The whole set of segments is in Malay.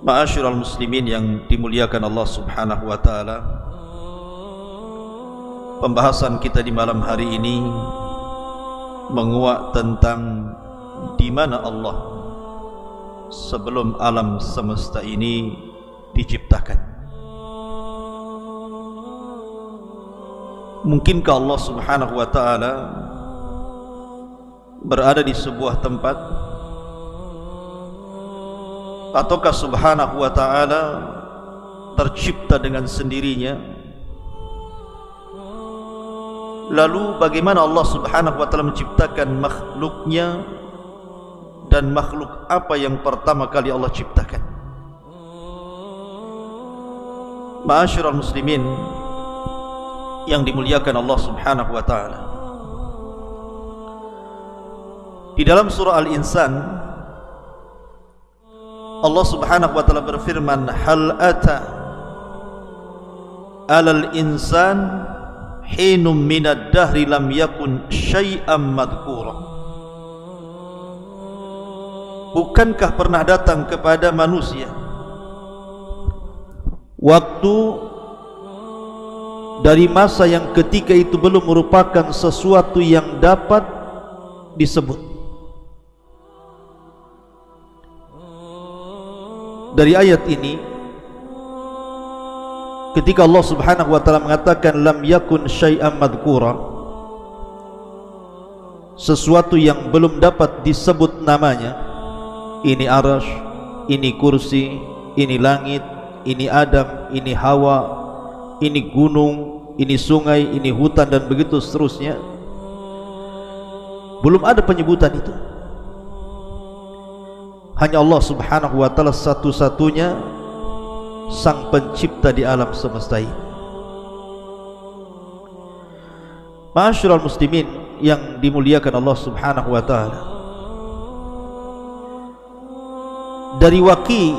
Ma'asyiral muslimin yang dimuliakan Allah Subhanahu wa taala. Pembahasan kita di malam hari ini menguak tentang di mana Allah sebelum alam semesta ini diciptakan. Mungkinkah Allah Subhanahu wa taala berada di sebuah tempat, ataukah Subhanahu wa ta'ala tercipta dengan sendirinya? Lalu bagaimana Allah Subhanahu wa ta'ala menciptakan makhluknya, dan makhluk apa yang pertama kali Allah ciptakan? Ma'asyiral muslimin yang dimuliakan Allah Subhanahu wa ta'ala, di dalam surah Al-Insan Allah Subhanahu wa ta'ala berfirman, hal ata alal insan hinum minad dahri lam yakun syai'am madhkura. Bukankah pernah datang kepada manusia waktu dari masa yang ketika itu belum merupakan sesuatu yang dapat disebut? Dari ayat ini, ketika Allah Subhanahu wa ta'ala mengatakan lam yakun syai'an madhkura, sesuatu yang belum dapat disebut namanya, ini arasy, ini kursi, ini langit, ini Adam, ini Hawa, ini gunung, ini sungai, ini hutan, dan begitu seterusnya. Belum ada penyebutan itu. Hanya Allah Subhanahu wa ta'ala satu-satunya sang pencipta di alam semesta ini. Ma'asyiral muslimin yang dimuliakan Allah Subhanahu wa ta'ala, dari Waqi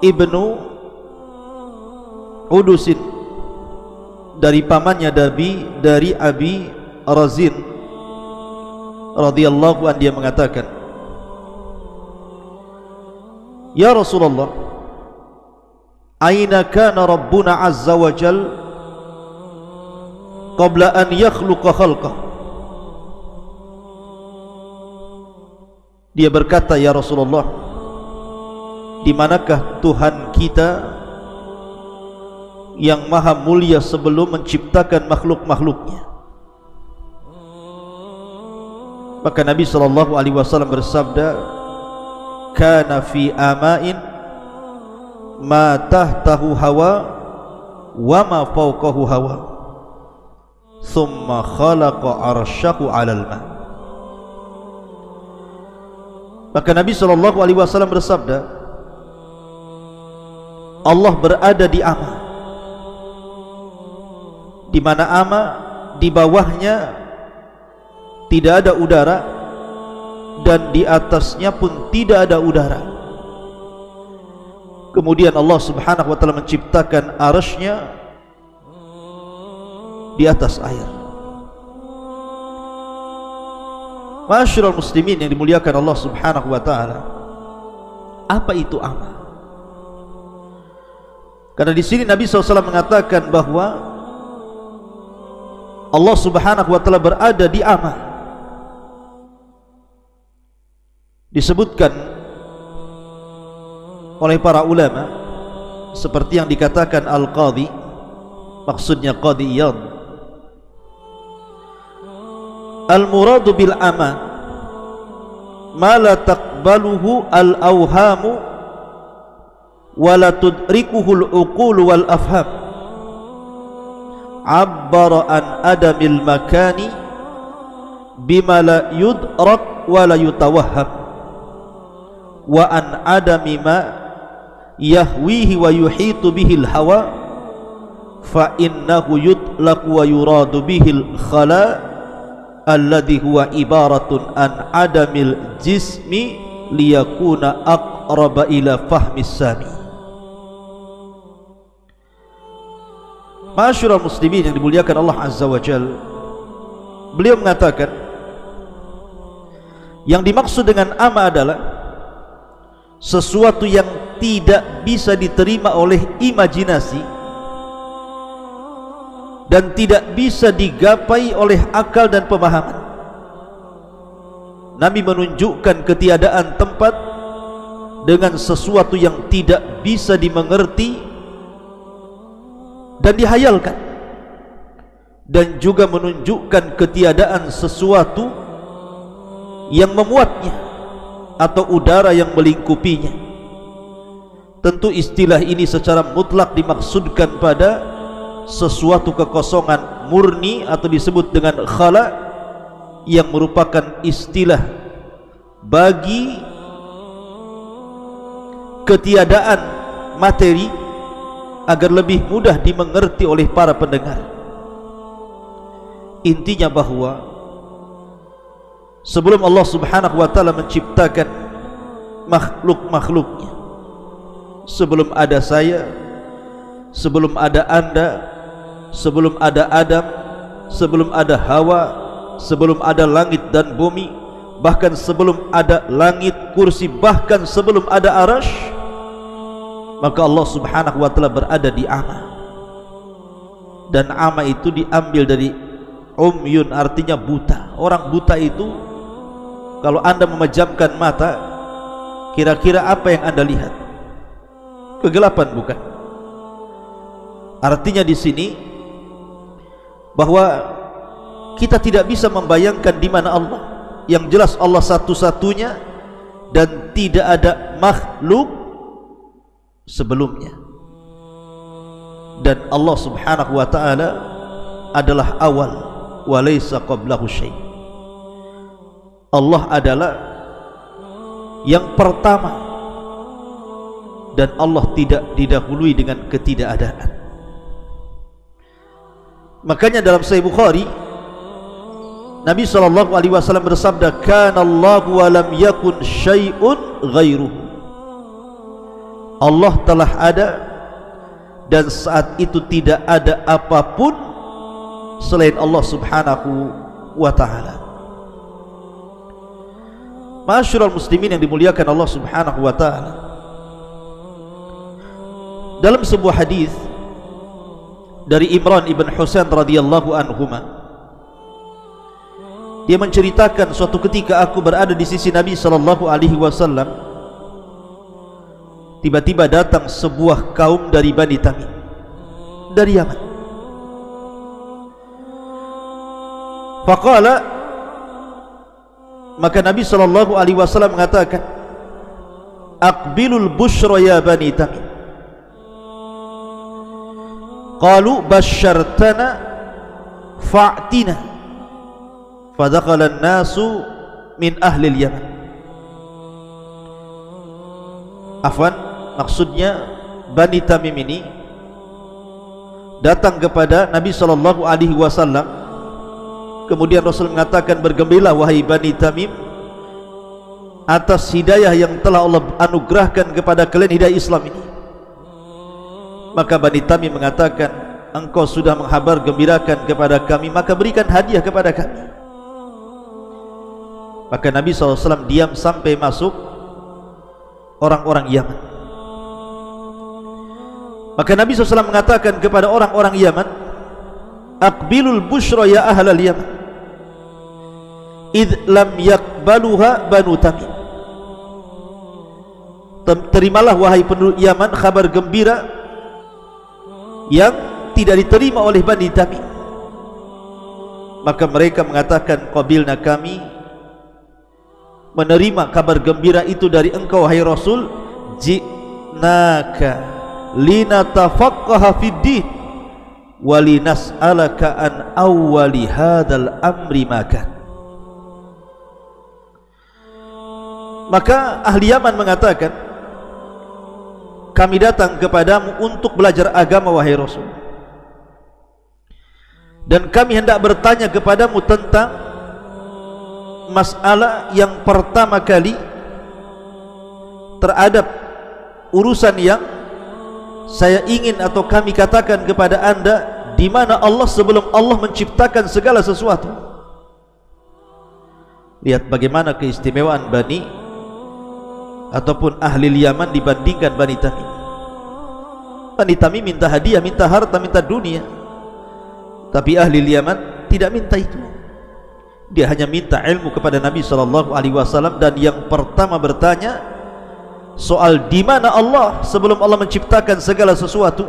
ibnu Udusin, dari pamannya dari Abi Razin radhiyallahu anhu, dia mengatakan, ya Rasulullah, aina kana Rabbuna azza wa jal qabla an yakhluqa khalqah? Dia berkata, ya Rasulullah, di manakah Tuhan kita yang maha mulia sebelum menciptakan makhluk-makhluknya? Maka Nabi SAW bersabda, kana fi ama'in ma tahtahu hawa wa ma fawqahu hawa thumma khalaqa arsyahu 'alal ma. Maka Nabi SAW bersabda, Allah berada di ama, di mana ama di bawahnya tidak ada udara, dan di atasnya pun tidak ada udara. Kemudian Allah Subhanahu wa ta'ala menciptakan arasy-Nya di atas air. Ma'asyiral muslimin yang dimuliakan Allah Subhanahu wa ta'ala, apa itu ama? Karena di sini Nabi SAW mengatakan bahwa Allah Subhanahu wa ta'ala berada di ama. Disebutkan oleh para ulama seperti yang dikatakan Al-Qadhi, maksudnya Qadhi Iyad, al-muradu bil ama ma la taqbaluhu al-awhamu wa la tudrikuhu al-uqul wal afham, abbara an adamil makani bima la yudrak wa la yutawahham, wa an adami ma yahwihi wa yuhitu bihil hawa, fa innahu yutlaqu wa yuradu bihil khala alladhi huwa ibaratun an adamil jismi liyakuna aqraba ila fahmis sami. Ma'asyiral muslimin yang dimuliakan Allah Azza wa Jalla, beliau mengatakan yang dimaksud dengan ama adalah sesuatu yang tidak bisa diterima oleh imajinasi dan tidak bisa digapai oleh akal dan pemahaman. Nabi menunjukkan ketiadaan tempat dengan sesuatu yang tidak bisa dimengerti dan dihayalkan, dan juga menunjukkan ketiadaan sesuatu yang memuatnya atau udara yang melingkupinya. Tentu istilah ini secara mutlak dimaksudkan pada sesuatu kekosongan murni atau disebut dengan khala, yang merupakan istilah bagi ketiadaan materi agar lebih mudah dimengerti oleh para pendengar. Intinya bahwa sebelum Allah Subhanahu wa ta'ala menciptakan makhluk-makhluknya, sebelum ada saya, sebelum ada Anda, sebelum ada Adam, sebelum ada Hawa, sebelum ada langit dan bumi, bahkan sebelum ada langit, kursi, bahkan sebelum ada arasy, maka Allah Subhanahu wa ta'ala berada di ama. Dan ama itu diambil dari umyun, artinya buta. Orang buta itu, kalau Anda memejamkan mata, kira-kira apa yang Anda lihat? Kegelapan, bukan? Artinya di sini bahwa kita tidak bisa membayangkan di mana Allah. Yang jelas Allah satu-satunya dan tidak ada makhluk sebelumnya. Dan Allah Subhanahu wa ta'ala adalah awal wa laysa qablahu syai'. Allah adalah yang pertama dan Allah tidak didahului dengan ketidakadaan. Makanya dalam Sahih Bukhari Nabi SAW bersabda, kana Allahu wa lam yakun syai'un ghairuhu. Allah telah ada dan saat itu tidak ada apapun selain Allah Subhanahu wa ta'ala. Ma'asyiral muslimin yang dimuliakan Allah Subhanahu wa ta'ala, dalam sebuah hadis dari Imran ibn Husain radhiyallahu anhuma, dia menceritakan, suatu ketika aku berada di sisi Nabi sallallahu alaihi wasallam, tiba-tiba datang sebuah kaum dari Bani Tamim, dari Yaman. Faqala, maka Nabi sallallahu alaihi wasallam mengatakan, aqbilul bushra ya Bani Tamim. Qalu basyartana fa'tina. Fadakhala an-nasu min ahli al-Yaman. Afwan, maksudnya Bani Tamim ini datang kepada Nabi sallallahu alaihi wasallam. Kemudian Rasul mengatakan, bergembiralah wahai Bani Tamim atas hidayah yang telah Allah anugerahkan kepada kalian, hidayah Islam ini. Maka Bani Tamim mengatakan, engkau sudah menghabar gembirakan kepada kami, maka berikan hadiah kepada kami. Maka Nabi SAW diam sampai masuk orang-orang Yaman. Maka Nabi SAW mengatakan kepada orang-orang Yaman, aqbilul bushra ya ahlal Yaman, idh lam yakbaluha Banu Tamim. Terimalah wahai penduduk Yaman kabar gembira yang tidak diterima oleh Bani Tamim. Maka mereka mengatakan, qabilna, kami menerima kabar gembira itu dari engkau wahai Rasul. Ji'naka linatafaqqaha fid din wa linas'alaka an awwali hadzal amri makan. Maka ahli Yaman mengatakan, kami datang kepadamu untuk belajar agama wahai Rasul, dan kami hendak bertanya kepadamu tentang masalah yang pertama kali terhadap urusan yang saya ingin atau kami katakan kepada anda, di mana Allah sebelum Allah menciptakan segala sesuatu. Lihat bagaimana keistimewaan Bani ataupun ahli Yaman dibandingkan Bani Tamim. Bani Tamim minta hadiah, minta harta, minta dunia, tapi ahli Yaman tidak minta itu. Dia hanya minta ilmu kepada Nabi SAW, dan yang pertama bertanya soal di mana Allah sebelum Allah menciptakan segala sesuatu.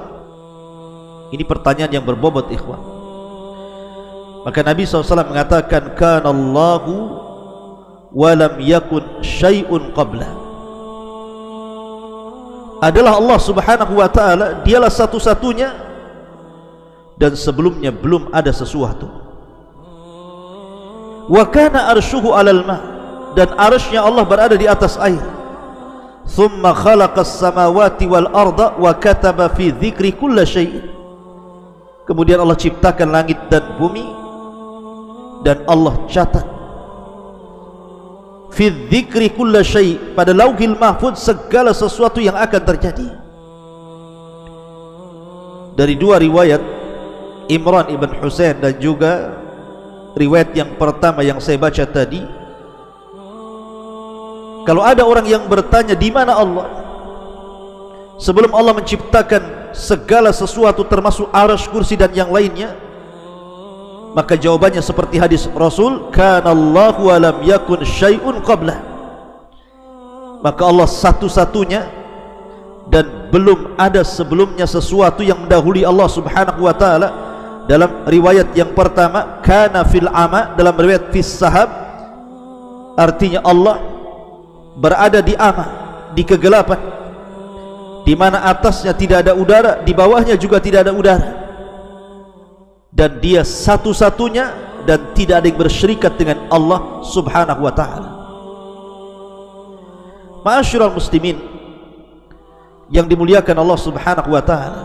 Ini pertanyaan yang berbobot, ikhwan. Maka Nabi SAW mengatakan, kana Allahu wa lam yakun syai'un qabla. Adalah Allah Subhanahu wa ta'ala, dialah satu-satunya, dan sebelumnya belum ada sesuatu. Wa kana arshuhu 'alal ma', dan arsy-Nya Allah berada di atas air. Thumma khalaqas samawati wal arda wa kataba fi dzikri kulli syai'. Kemudian Allah ciptakan langit dan bumi, dan Allah catat fi dzikri kulli syai', pada lauhil mahfuz segala sesuatu yang akan terjadi. Dari dua riwayat, Imran ibn Husain dan juga riwayat yang pertama yang saya baca tadi, kalau ada orang yang bertanya di mana Allah sebelum Allah menciptakan segala sesuatu termasuk arsy, kursi dan yang lainnya, maka jawabannya seperti hadis Rasul, kana Allahu wa lam yakun syai'un qabla. Maka Allah satu-satunya dan belum ada sebelumnya sesuatu yang mendahului Allah Subhanahu wa ta'ala. Dalam riwayat yang pertama, kana fil ama, dalam riwayat fis sahab, artinya Allah berada di ama, di kegelapan, di mana atasnya tidak ada udara, di bawahnya juga tidak ada udara, dan dia satu-satunya dan tidak ada yang bersyirikat dengan Allah Subhanahu wa ta'ala. Ma'asyiral muslimin yang dimuliakan Allah Subhanahu wa ta'ala,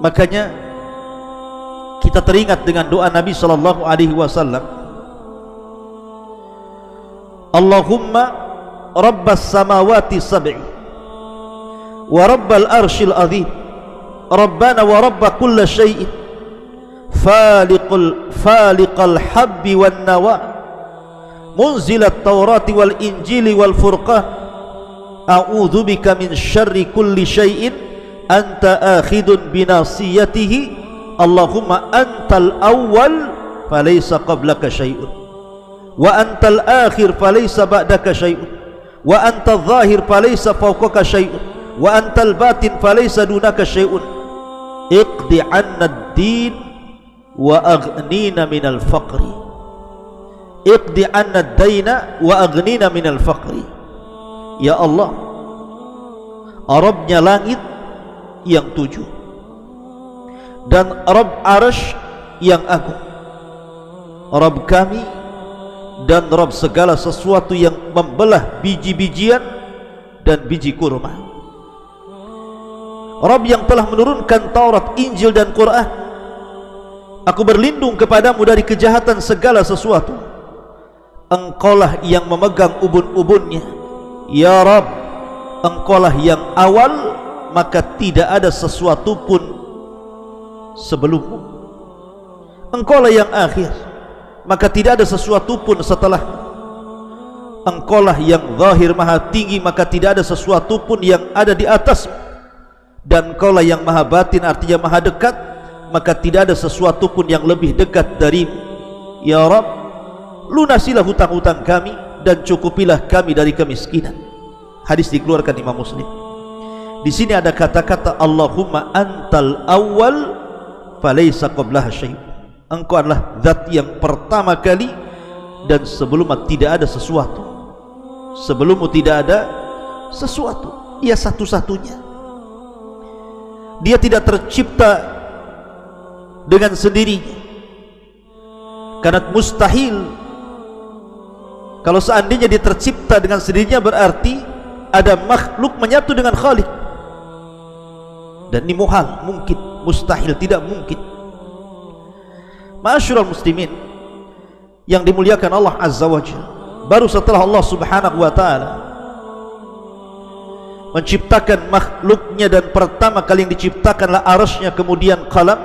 makanya kita teringat dengan doa Nabi sallallahu alaihi wasallam, Allahumma rabbas samawati sab'i wa rabbal arshil azim, rabbana wa rabba kulli syai'in, faliqal habbi wan nawa, munzilat taurati wal injili wal furqan, a'udzu bika min syarri kulli syai'in anta akhidun binasiyatihi, Allahumma antal awwal falaysa qablaka syai'un, wa antal akhir falaysa ba'daka syai'un, wa antal zahir falaysa fawqaka syai'un, wa antal batin falaysa dunaka syai'un, iqdi 'anna ad-din wa aghnina minal faqri, iqdi 'anna ad-daina wa aghnina minal faqri. Ya Allah, Rabbnya langit yang 7 dan Rabb arsy yang agung, Rabb kami dan Rabb segala sesuatu yang membelah biji-bijian dan biji kurma, Rabb yang telah menurunkan Taurat, Injil dan Quran. Aku berlindung kepadamu dari kejahatan segala sesuatu. Engkaulah yang memegang ubun-ubunnya, ya Rabb. Engkaulah yang awal, maka tidak ada sesuatu pun sebelummu. Engkaulah yang akhir, maka tidak ada sesuatu pun setelahmu. Engkaulah yang zahir maha tinggi, maka tidak ada sesuatu pun yang ada di atasmu. Dan Engkaulah yang maha batin, artinya maha dekat, maka tidak ada sesuatu pun yang lebih dekat darimu. Ya Rabb, lunasilah hutang-hutang kami dan cukupilah kami dari kemiskinan. Hadis dikeluarkan Imam Muslim. Di sini ada kata-kata Allahumma antal awwal falaysa qablaha syai'. Engkau adalah zat yang pertama kali dan sebelumnya tidak ada sesuatu. Sebelummu tidak ada sesuatu. Ia satu-satunya. Dia tidak tercipta dengan sendirinya, karena mustahil. Kalau seandainya dia tercipta dengan sendirinya, berarti ada makhluk menyatu dengan Khalik, dan ini muhal, mungkin, mustahil, tidak mungkin. Ma'asyiral muslimin yang dimuliakan Allah Azza wa Jalla, baru setelah Allah Subhanahu wa ta'ala menciptakan makhluknya, dan pertama kali yang diciptakanlah arsy-Nya, kemudian qalam,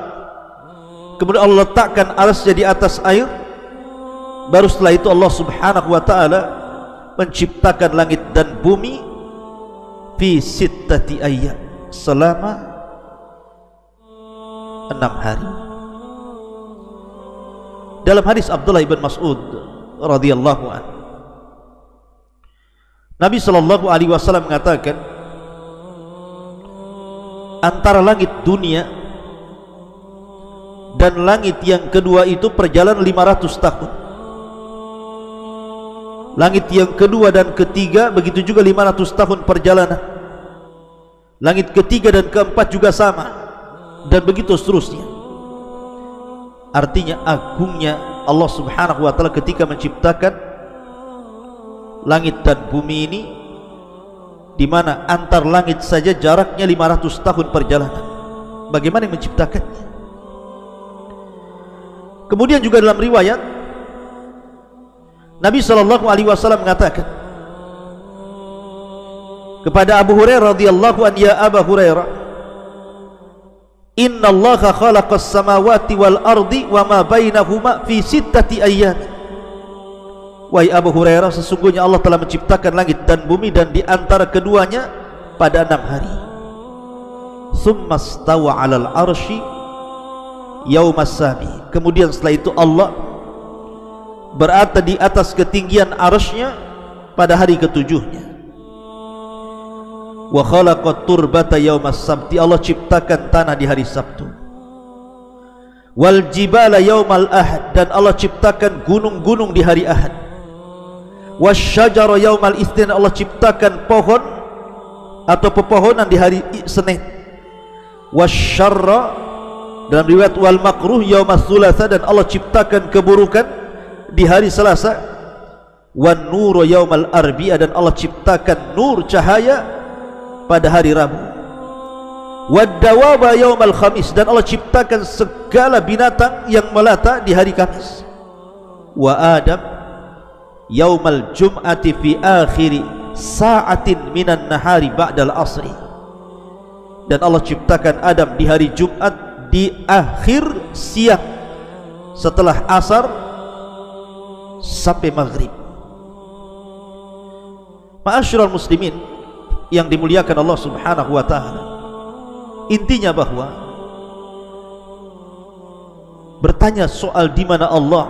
kemudian Allah letakkan arsy-Nya di atas air, baru setelah itu Allah Subhanahu wa ta'ala menciptakan langit dan bumi fi sittati ayyam, selama 6 hari. Dalam hadis Abdullah ibn Mas'ud radhiyallahu anhu, Nabi sallallahu alaihi wasallam mengatakan, antara langit dunia dan langit yang kedua itu perjalanan 500 tahun. Langit yang kedua dan ketiga begitu juga 500 tahun perjalanan. Langit ketiga dan keempat juga sama, dan begitu seterusnya. Artinya agungnya Allah subhanahu wa ta'ala ketika menciptakan langit dan bumi ini, di mana antar langit saja jaraknya 500 tahun perjalanan. Bagaimana yang menciptakannya? Kemudian juga dalam riwayat Nabi sallallahu alaihi wasallam mengatakan kepada Abu Hurairah radhiyallahu anhu, ya Abu Hurairah, inna Allaha khalaqas samawati wal ardi wa ma bainahuma fi sittati ayyam. Wahai Abu Hurairah, sesungguhnya Allah telah menciptakan langit dan bumi dan di antara keduanya pada 6 hari. Tsumma stawa 'alal arsy yaumas sabi. Kemudian setelah itu Allah berada di atas ketinggian arsy-Nya pada hari ketujuhnya. Wa khalaqat turbata yaumas sabti. Allah ciptakan tanah di hari Sabtu. Wal jibala yaumal ahad. Dan Allah ciptakan gunung-gunung di hari Ahad. Wasyajara yaumal itsnin. Allah ciptakan pohon atau pepohonan di hari Senin. Wasyarra, dalam riwayat wal makruh yaumas tsulatsa. Dan Allah ciptakan keburukan di hari Selasa. Wan nuru yaumal arbi'a. Dan Allah ciptakan nur, cahaya, pada hari Rabu. Wad dawaba yaumal khamis. Dan Allah ciptakan segala binatang yang melata di hari Kamis. Wa Adam yaumal jum'ati fi akhiri sa'atin minan nahari ba'dal asri. Dan Allah ciptakan Adam di hari Jumat di akhir siang setelah asar sampai maghrib. Ma'asyiral muslimin yang dimuliakan Allah subhanahu wa ta'ala, intinya bahwa bertanya soal di mana Allah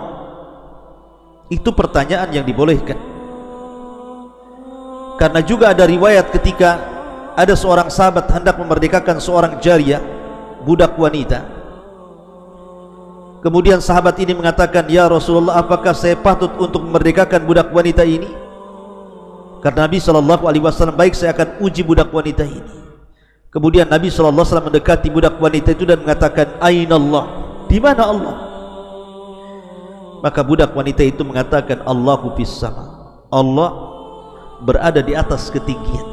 itu pertanyaan yang dibolehkan. Karena juga ada riwayat ketika ada seorang sahabat hendak memerdekakan seorang jariyah, budak wanita. Kemudian sahabat ini mengatakan, ya Rasulullah, apakah saya patut untuk memerdekakan budak wanita ini? Karena Nabi sallallahu alaihi wasallam, baik, saya akan uji budak wanita ini. Kemudian Nabi sallallahu alaihi wasallam mendekati budak wanita itu dan mengatakan, aina Allah? Di mana Allah? Maka budak wanita itu mengatakan, Allahu fis sama. Allah berada di atas ketinggian.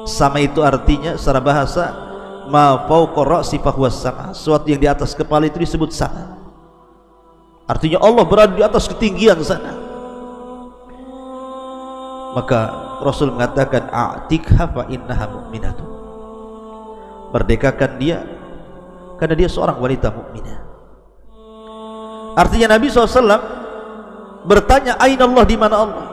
Sama itu artinya secara bahasa ma fawqa ra'si fahuwas sama. Sesuatu yang di atas kepala itu disebut sama. Artinya Allah berada di atas ketinggian sana. Maka Rasul mengatakan, a'tikha fa innaha mu'minatun. Merdekakan dia karena dia seorang wanita mukminah. Artinya Nabi SAW bertanya, aina Allah? Di mana Allah?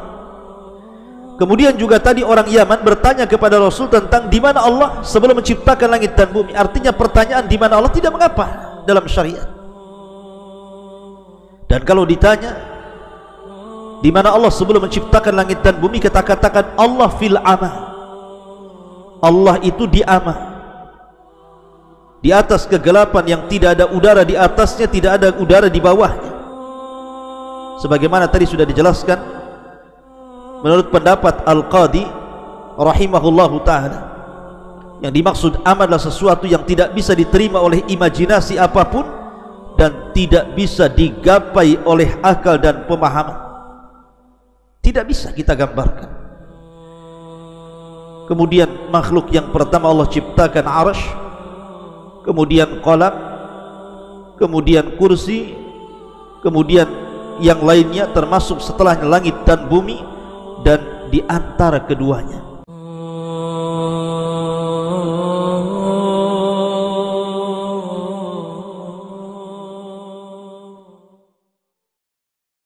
Kemudian juga tadi orang Yaman bertanya kepada Rasul tentang di mana Allah sebelum menciptakan langit dan bumi. Artinya pertanyaan di mana Allah tidak mengapa dalam syariat. Dan kalau ditanya di mana Allah sebelum menciptakan langit dan bumi, kita katakan Allah fil ama. Allah itu di ama, di atas kegelapan yang tidak ada udara di atasnya, tidak ada udara di bawahnya. Sebagaimana tadi sudah dijelaskan menurut pendapat Al-Qadi rahimahullahu ta'ala, yang dimaksud ama adalah sesuatu yang tidak bisa diterima oleh imajinasi apapun dan tidak bisa digapai oleh akal dan pemahaman. Tidak bisa kita gambarkan. Kemudian makhluk yang pertama Allah ciptakan arsy, kemudian qalam, kemudian kursi, kemudian yang lainnya termasuk setelahnya langit dan bumi, dan di antara keduanya